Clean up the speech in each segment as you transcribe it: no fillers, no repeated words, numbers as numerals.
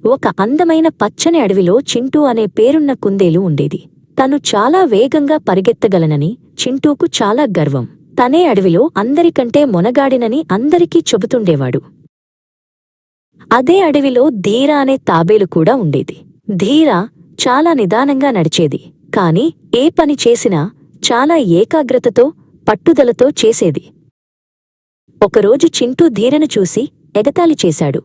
ఒక అందమైన పచ్చని అడవిలో చింటూ అనే పేరున్న కుందేలు ఉండేది. తను చాలా వేగంగా పరిగెత్తగలనని చింటూకు చాలా గర్వం. తనే అడవిలో అందరికంటే మొనగాడినని అందరికీ చెబుతుండేవాడు. అదే అడవిలో ధీర అనే తాబేలు కూడా ఉండేది. ధీర చాలా నిదానంగా నడిచేది, కాని ఏ పని చేసినా చాలా ఏకాగ్రతతో, పట్టుదలతో చేసేది. ఒకరోజు చింటూ ధీరను చూసి ఎగతాళి చేశాడు.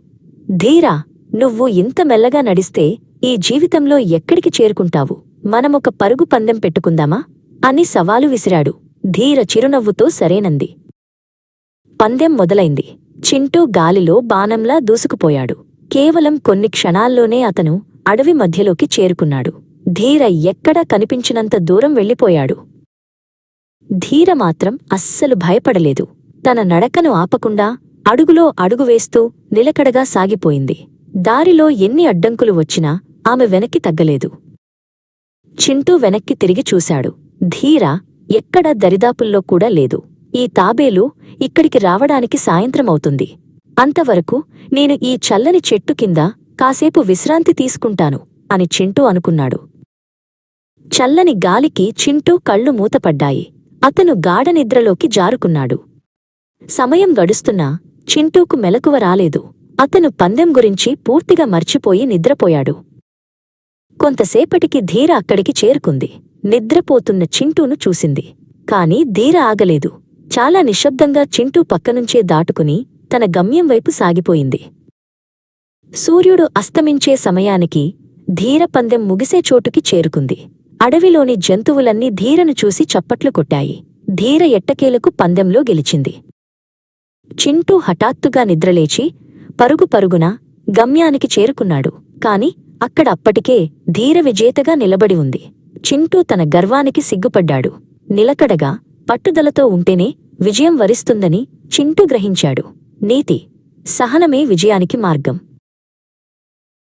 ధీరా, నువ్వు ఇంత మెల్లగా నడిస్తే ఈ జీవితంలో ఎక్కడికి చేరుకుంటావు? మనమొక పరుగు పందెం పెట్టుకుందామా అని సవాలు విసిరాడు. ధీర చిరునవ్వుతో సరేనంది. పందెం మొదలైంది. చింటూ గాలిలో బాణంలా దూసుకుపోయాడు. కేవలం కొన్ని క్షణాల్లోనే అతను అడవి మధ్యలోకి చేరుకున్నాడు. ధీర ఎక్కడా కనిపించినంత దూరం వెళ్ళిపోయాడు. ధీర మాత్రం అస్సలు భయపడలేదు. తన నడకను ఆపకుండా అడుగులో అడుగు వేస్తూ నిలకడగా సాగిపోయింది. దారిలో ఎన్ని అడ్డంకులు వచ్చినా ఆమె వెనక్కి తగ్గలేదు. చింటూ వెనక్కి తిరిగి చూశాడు. ధీర ఎక్కడ దరిదాపుల్లో కూడా లేదు. ఈ తాబేలు ఇక్కడికి రావడానికి సాయంత్రమవుతుంది. అంతవరకు నేను ఈ చల్లని చెట్టు కింద కాసేపు విశ్రాంతి తీసుకుంటాను అని చింటూ అనుకున్నాడు. చల్లని గాలికి చింటూ కళ్ళు మూతపడ్డాయి. అతను గాఢనిద్రలోకి జారుకున్నాడు. సమయం గడుస్తున్నా చింటూకు మెలకువ రాలేదు. అతను పందెం గురించి పూర్తిగా మర్చిపోయి నిద్రపోయాడు. కొంతసేపటికి ధీర అక్కడికి చేరుకుంది. నిద్రపోతున్న చింటూను చూసింది. కాని ధీర ఆగలేదు. చాలా నిశ్శబ్దంగా చింటూ పక్కనుంచే దాటుకుని తన గమ్యం వైపు సాగిపోయింది. సూర్యుడు అస్తమించే సమయానికి ధీర పందెం ముగిసే చోటుకి చేరుకుంది. అడవిలోని జంతువులన్నీ ధీరను చూసి చప్పట్లు కొట్టాయి. ధీర ఎట్టకేలకు పందెంలో గెలిచింది. చింటూ హఠాత్తుగా నిద్రలేచి పరుగున గమ్యానికి చేరుకున్నాడు. కాని అక్కడ అప్పటికే ధీర విజేతగా నిలబడి ఉంది. చింటూ తన గర్వానికి సిగ్గుపడ్డాడు. నిలకడగా, పట్టుదలతో ఉంటేనే విజయం వరిస్తుందని చింటూ గ్రహించాడు. నీతి: సహనమే విజయానికి మార్గం.